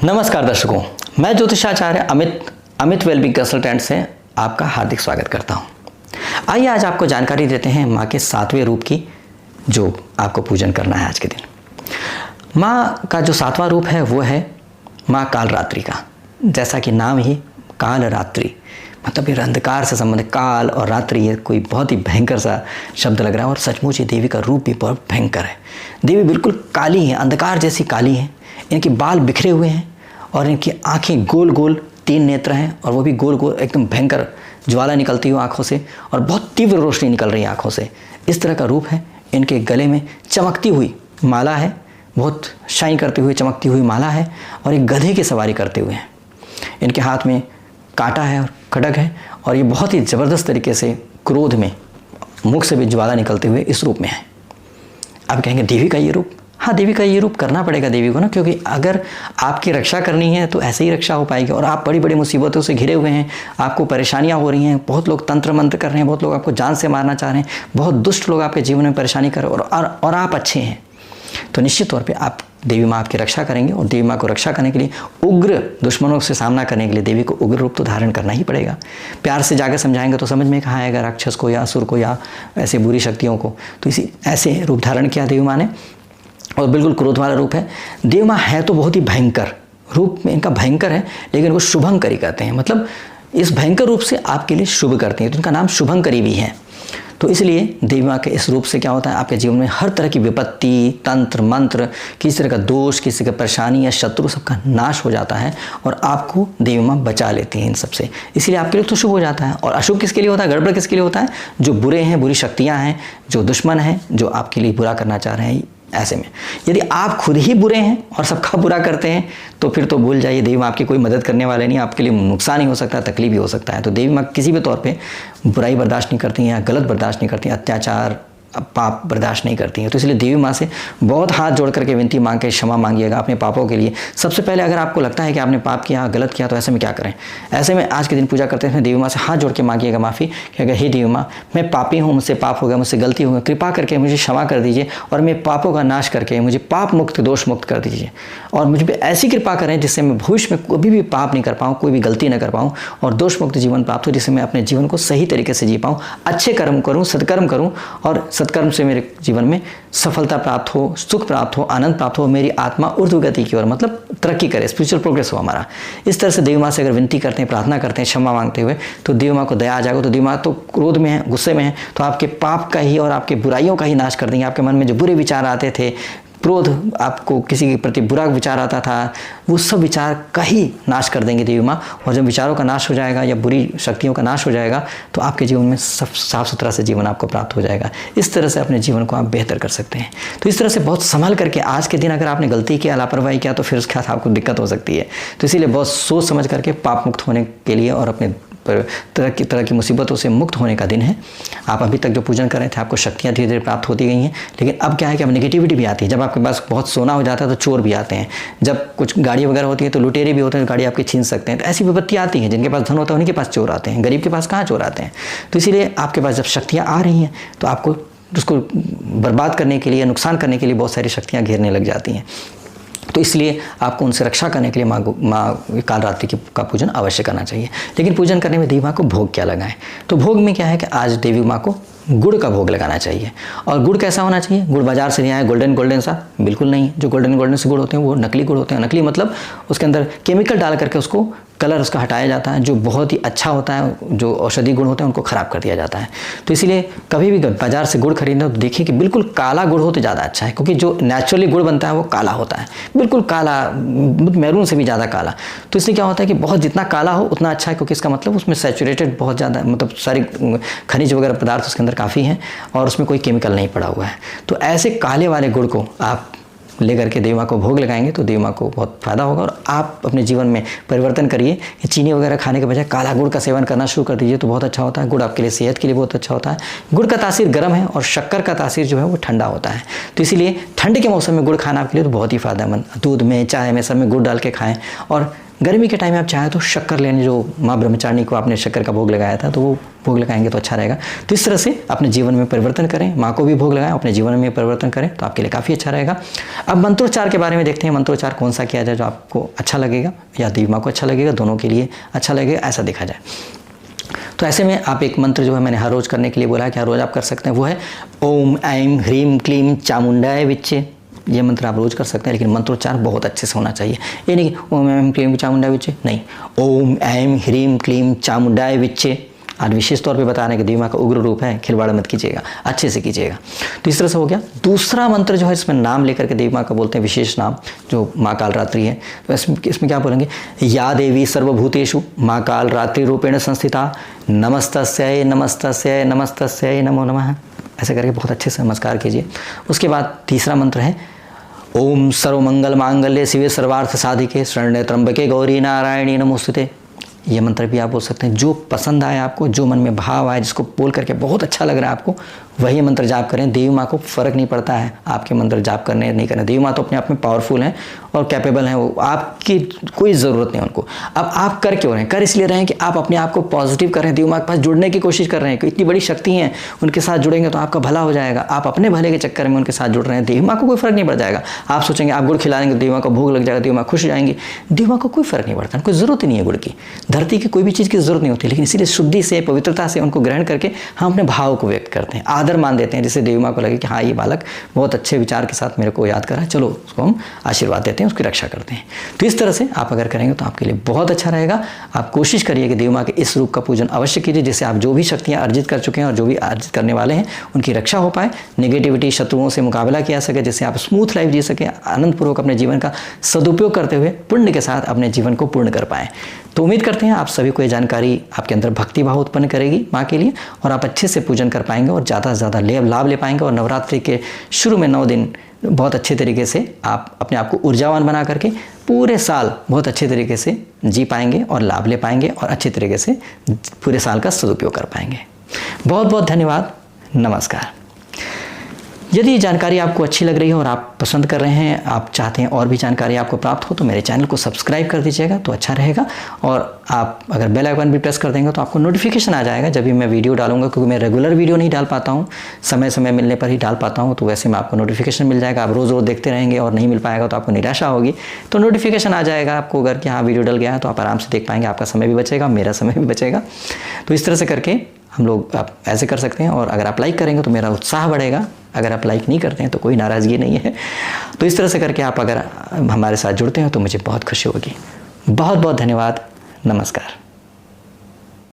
नमस्कार दर्शकों, मैं ज्योतिषाचार्य अमित वेलबींग कंसल्टेंट से आपका हार्दिक स्वागत करता हूं। आइए आज आपको जानकारी देते हैं माँ के 7वें रूप की, जो आपको पूजन करना है आज के दिन। माँ का जो 7वां रूप है वो है माँ कालरात्रि का। जैसा कि नाम ही कालरात्रि, मतलब ये अंधकार से संबंधित, काल और रात्रि, ये कोई बहुत ही भयंकर सा शब्द लग रहा है और सचमुच ये देवी का रूप भी बहुत भयंकर है। देवी बिल्कुल काली है, अंधकार जैसी काली है। इनके बाल बिखरे हुए हैं और इनकी आंखें गोल गोल 3 नेत्र हैं और वो भी गोल गोल, एकदम भयंकर ज्वाला निकलती हुई आंखों से और बहुत तीव्र रोशनी निकल रही है आंखों से। इस तरह का रूप है। इनके गले में चमकती हुई माला है, बहुत शाइन करती हुई चमकती हुई माला है और एक गधे की सवारी करते हुए हैं। इनके हाथ में कांटा है और खड्ग है और ये बहुत ही ज़बरदस्त तरीके से क्रोध में मुख से भी ज्वाला निकलते हुए इस रूप में है। आप कहेंगे देवी का ये रूप? हाँ, देवी का ये रूप करना पड़ेगा देवी को ना, क्योंकि अगर आपकी रक्षा करनी है तो ऐसे ही रक्षा हो पाएगी। और आप बड़ी बड़ी मुसीबतों से घिरे हुए हैं, आपको परेशानियां हो रही हैं, बहुत लोग तंत्र मंत्र कर रहे हैं, बहुत लोग आपको जान से मारना चाह रहे हैं, बहुत दुष्ट लोग आपके जीवन में परेशानी कर रहे हैं और आप अच्छे हैं, तो निश्चित तौर पर आप देवी माँ आपकी रक्षा करेंगे। और देवी माँ को रक्षा करने के लिए, उग्र दुश्मनों से सामना करने के लिए देवी को उग्र रूप तो धारण करना ही पड़ेगा। प्यार से जाकर समझाएंगे तो समझ में कहाँ आएगा राक्षस को या असुर को या ऐसे बुरी शक्तियों को। तो इसी ऐसे रूप धारण किया देवी माँ ने और बिल्कुल क्रोध वाला रूप है। देवी माँ है तो बहुत ही भयंकर, रूप में इनका भयंकर है, लेकिन वो शुभंकरी कहते हैं, मतलब इस भयंकर रूप से आपके लिए शुभ करते हैं, तो इनका नाम शुभंकरी भी है। तो इसलिए देवी माँ के इस रूप से क्या होता है, आपके जीवन में हर तरह की विपत्ति, तंत्र मंत्र, किसी तरह का दोष, किसी का परेशानी या शत्रु, सबका नाश हो जाता है और आपको देवी माँ बचा लेती हैं इन सबसे। इसलिए आपके लिए तो शुभ हो जाता है। और अशुभ किसके लिए होता है, गड़बड़ किसके लिए होता है? जो बुरे हैं, बुरी शक्तियाँ हैं, जो दुश्मन हैं, जो आपके लिए बुरा करना चाह रहे हैं। ऐसे में यदि आप खुद ही बुरे हैं और सबका बुरा करते हैं तो फिर तो भूल जाइए, देवी माँ आपकी कोई मदद करने वाले नहीं, आपके लिए नुकसान ही हो सकता है, तकलीफ भी हो सकता है। तो देवी माँ किसी भी तौर पे बुराई बर्दाश्त नहीं करती हैं या गलत बर्दाश्त नहीं करती हैं, अत्याचार पाप बर्दाश्त नहीं करती हैं। तो इसलिए देवी माँ से बहुत हाथ जोड़ करके विनती मांग के क्षमा मांगिएगा अपने पापों के लिए। सबसे पहले अगर आपको लगता है कि आपने पाप किया, गलत किया, तो ऐसे में क्या करें? ऐसे में आज के दिन पूजा करते हैं देवी माँ से हाथ जोड़ के मांगिएगा माफ़ी कि अगर हे देवी माँ, मैं पापी हूँ, मुझसे पाप हो गया, मुझसे गलती हो गई, कृपा करके मुझे क्षमा कर दीजिए और मैं पापों का नाश करके मुझे पाप मुक्त, दोष मुक्त कर दीजिए और मुझ पर ऐसी कृपा करें जिससे मैं भविष्य में कभी भी पाप नहीं कर पाऊँ, कोई भी गलती न कर पाऊँ और दोष मुक्त जीवन प्राप्त हो, जिससे मैं अपने जीवन को सही तरीके से जी पाऊँ, अच्छे कर्म करूँ, सत्कर्म करूँ और सत्कर्म से मेरे जीवन में सफलता प्राप्त हो, सुख प्राप्त हो, आनंद प्राप्त हो, मेरी आत्मा ऊर्ध्व गति की ओर, मतलब तरक्की करे, स्पिरिचुअल प्रोग्रेस हो हमारा। इस तरह से देवी माँ से अगर विनती करते हैं, प्रार्थना करते हैं क्षमा मांगते हुए, तो देवी माँ को दया आ जाएगा। तो देवी माँ तो क्रोध में है, गुस्से में है, तो आपके पाप का ही और आपके बुराइयों का ही नाश कर देंगे। आपके मन में जो बुरे विचार आते थे, क्रोध, आपको किसी के प्रति बुरा विचार आता था, वो सब विचार का ही नाश कर देंगे देवी माँ। और जब विचारों का नाश हो जाएगा या बुरी शक्तियों का नाश हो जाएगा तो आपके जीवन में साफ सुथरा से जीवन आपको प्राप्त हो जाएगा। इस तरह से अपने जीवन को आप बेहतर कर सकते हैं। तो इस तरह से बहुत संभल करके आज के दिन अगर आपने गलती किया, लापरवाही किया, तो फिर उसके साथ आपको दिक्कत हो सकती है। तो इसीलिए बहुत सोच समझ करके पाप मुक्त होने के लिए और अपने तरह की मुसीबतों से मुक्त होने का दिन है। आप अभी तक जो पूजन कर रहे थे, आपको शक्तियाँ धीरे धीरे प्राप्त होती गई हैं, लेकिन अब क्या है कि अब नेगेटिविटी भी आती है। जब आपके पास बहुत सोना हो जाता है तो चोर भी आते हैं, जब कुछ गाड़ी वगैरह होती है तो लुटेरे भी होते हैं, तो गाड़ी आपकी छीन सकते हैं। तो ऐसी विपत्ति आती हैं। जिनके पास धन होता है उन्हीं के पास चोर आते हैं, गरीब के पास कहाँ चोर आते हैं। तो इसीलिए आपके पास जब शक्तियाँ आ रही हैं तो आपको उसको बर्बाद करने के लिए, नुकसान करने के लिए बहुत सारी शक्तियाँ घेरने लग जाती हैं। तो इसलिए आपको उनसे रक्षा करने के लिए माँ कालरात्रि का पूजन अवश्य करना चाहिए। लेकिन पूजन करने में देवी माँ को भोग क्या लगाएं? तो भोग में क्या है कि आज देवी माँ को गुड़ का भोग लगाना चाहिए। और गुड़ कैसा होना चाहिए? गुड़ बाजार से नहीं आया गोल्डन सा, बिल्कुल नहीं। जो गोल्डन से गुड़ होते हैं वो नकली गुड़ होते हैं। नकली मतलब उसके अंदर केमिकल डाल करके उसको कलर उसका हटाया जाता है। जो बहुत ही अच्छा होता है, जो औषधि गुण होते हैं, उनको ख़राब कर दिया जाता है। तो इसीलिए कभी भी बाजार से गुड़ खरीदना तो देखिए कि बिल्कुल काला गुड़ हो तो ज़्यादा अच्छा है, क्योंकि जो नेचुरली गुड़ बनता है वो काला होता है, बिल्कुल काला, मैरून से भी ज़्यादा काला। तो इसलिए क्या होता है कि बहुत जितना काला हो उतना अच्छा है, क्योंकि इसका मतलब उसमें सैचुरेटेड बहुत ज़्यादा, मतलब सारी खनिज वगैरह पदार्थ उसके अंदर काफ़ी हैं और उसमें कोई केमिकल नहीं पड़ा हुआ है। तो ऐसे काले वाले गुड़ को आप लेकर के देवी माँ को भोग लगाएंगे तो देवी माँ को बहुत फायदा होगा। और आप अपने जीवन में परिवर्तन करिए, चीनी वगैरह खाने के बजाय काला गुड़ का सेवन करना शुरू कर दीजिए तो बहुत अच्छा होता है। गुड़ आपके लिए, सेहत के लिए बहुत अच्छा होता है। गुड़ का तासीर गर्म है और शक्कर का तासीर जो है वो ठंडा होता है। तो इसीलिए ठंड के मौसम में गुड़ खाना आपके लिए तो बहुत ही फायदेमंद। दूध में, चाय में, सब में गुड़ डाल के खाएँ और गर्मी के टाइम में आप चाहें तो शक्कर लेने, जो माँ ब्रह्मचारिणी को आपने शक्कर का भोग लगाया था तो वो भोग लगाएंगे तो अच्छा रहेगा। तो इस तरह से अपने जीवन में परिवर्तन करें, माँ को भी भोग लगाएं, अपने जीवन में परिवर्तन करें तो आपके लिए काफ़ी अच्छा रहेगा। अब मंत्रोच्चार के बारे में देखते हैं, मंत्रोच्चार कौन सा किया जाए जो आपको अच्छा लगेगा या देवी माँ को अच्छा लगेगा, दोनों के लिए अच्छा लगेगा, ऐसा देखा जाए। तो ऐसे में आप एक मंत्र जो है मैंने हर रोज़ करने के लिए बोला है कि हर रोज़ आप कर सकते हैं, वो है ओम ऐं ह्रीं क्लीं चामुंडाय विच्चे। ये मंत्र आप रोज़ कर सकते हैं, लेकिन मंत्रोच्चार बहुत अच्छे से होना चाहिए। ये नहीं कि ओम ऐं क्लीं चामुंडाय विच्चे, नहीं, ओम ऐं ह्रीं क्लीं चामुंडाय विच्चे। आज विशेष तौर पे बता रहे हैं कि देवी माँ का उग्र रूप है, खिलवाड़ मत कीजिएगा, अच्छे से कीजिएगा। तो इस तरह से हो गया। दूसरा मंत्र जो है इसमें नाम लेकर के देवी माँ का बोलते हैं, विशेष नाम जो माँ काल रात्रि है। तो इसमें क्या बोलेंगे, या देवी सर्वभूतेषु माँ काल रात्रि रूपेण संस्थिता नमस्तस्यै नमस्तस्यै नमस्तस्यै नमो नमः। ऐसे करके बहुत अच्छे से नमस्कार कीजिए। उसके बाद तीसरा मंत्र है ओम सर्वमंगल मांगल्ये शिवे सर्वार्थ साधिके शरण्ये त्र्यंबके गौरी नारायणी नमोस्तुते। ये मंत्र भी आप बोल सकते हैं। जो पसंद आए आपको, जो मन में भाव आए, जिसको बोल करके बहुत अच्छा लग रहा है आपको, वही मंत्र जाप करें। देवी माँ को फ़र्क नहीं पड़ता है आपके मंत्र जाप करने नहीं करने। देवी माँ तो अपने आप में पावरफुल हैं और कैपेबल हैं, वो आपकी कोई ज़रूरत नहीं उनको। अब आप कर क्यों रहे हैं? कर इसलिए रहे हैं कि आप अपने आप को पॉजिटिव कर रहे हैं, देवी माँ के पास जुड़ने की कोशिश कर रहे हैं कि इतनी बड़ी शक्ति हैं, उनके साथ जुड़ेंगे तो आपका भला हो जाएगा। आप अपने भले के चक्कर में उनके साथ जुड़ रहे हैं, देवी माँ को कोई फ़र्क नहीं पड़ जाएगा। आप सोचेंगे आप गुड़ खिलाएंगे देवी माँ को भूख लग जाएगा, देवी माँ खुश हो जाएंगी। देवी माँ को कोई फ़र्क नहीं पड़ता, कोई ज़रूरत ही नहीं है गुड़ की, धरती की कोई भी चीज़ की ज़रूरत नहीं होती। लेकिन इसीलिए शुद्धि से, पवित्रता से उनको ग्रहण करके हम अपने भाव को व्यक्त करते हैं, आदर मान देते हैं, जिससे देवी माँ को लगे कि हाँ ये बालक बहुत अच्छे विचार के साथ मेरे को याद कर रहा है, चलो उसको हम आशीर्वाद देते हैं, उसकी रक्षा करते हैं। तो इस तरह से आप अगर करेंगे तो आपके लिए बहुत अच्छा रहेगा। आप कोशिश करिए कि देवी माँ के इस रूप का पूजन अवश्य कीजिए, जिससे आप जो भी शक्तियाँ अर्जित कर चुके हैं और जो भी अर्जित करने वाले हैं उनकी रक्षा हो पाए, नेगेटिविटी शत्रुओं से मुकाबला किया सके, जिससे आप स्मूथ लाइफ जी सके, आनंदपूर्वक अपने जीवन का सदुपयोग करते हुए पुण्य के साथ अपने जीवन को पूर्ण कर पाएँ। तो उम्मीद करते हैं आप सभी को ये जानकारी आपके अंदर भक्ति भाव उत्पन्न करेगी माँ के लिए, और आप अच्छे से पूजन कर पाएंगे और ज़्यादा से ज़्यादा लाभ ले पाएंगे। और नवरात्रि के शुरू में 9 दिन बहुत अच्छे तरीके से आप अपने आप को ऊर्जावान बना करके पूरे साल बहुत अच्छे तरीके से जी पाएंगे और लाभ ले पाएंगे और अच्छे तरीके से पूरे साल का सदुपयोग कर पाएंगे। बहुत बहुत धन्यवाद। नमस्कार। यदि ये जानकारी आपको अच्छी लग रही है और आप पसंद कर रहे हैं, आप चाहते हैं और भी जानकारी आपको प्राप्त हो, तो मेरे चैनल को सब्सक्राइब कर दीजिएगा तो अच्छा रहेगा। और आप अगर बेल आइकन भी प्रेस कर देंगे तो आपको नोटिफिकेशन आ जाएगा जब भी मैं वीडियो डालूंगा, क्योंकि मैं रेगुलर वीडियो नहीं डाल पाता हूँ, समय समय मिलने पर ही डाल पाता हूँ। तो वैसे में आपको नोटिफिकेशन मिल जाएगा। आप रोज़ रोज़ देखते रहेंगे और नहीं मिल पाएगा तो आपको निराशा होगी। तो नोटिफिकेशन आ जाएगा आपको अगर कि हाँ वीडियो डल गया है, तो आप आराम से देख पाएंगे, आपका समय भी बचेगा, मेरा समय भी बचेगा। तो इस तरह से करके हम लोग आप ऐसे कर सकते हैं। और अगर आप लाइक करेंगे तो मेरा उत्साह बढ़ेगा, अगर आप लाइक नहीं करते हैं तो कोई नाराज़गी नहीं है। तो इस तरह से करके आप अगर हमारे साथ जुड़ते हैं तो मुझे बहुत खुशी होगी। बहुत बहुत धन्यवाद। नमस्कार।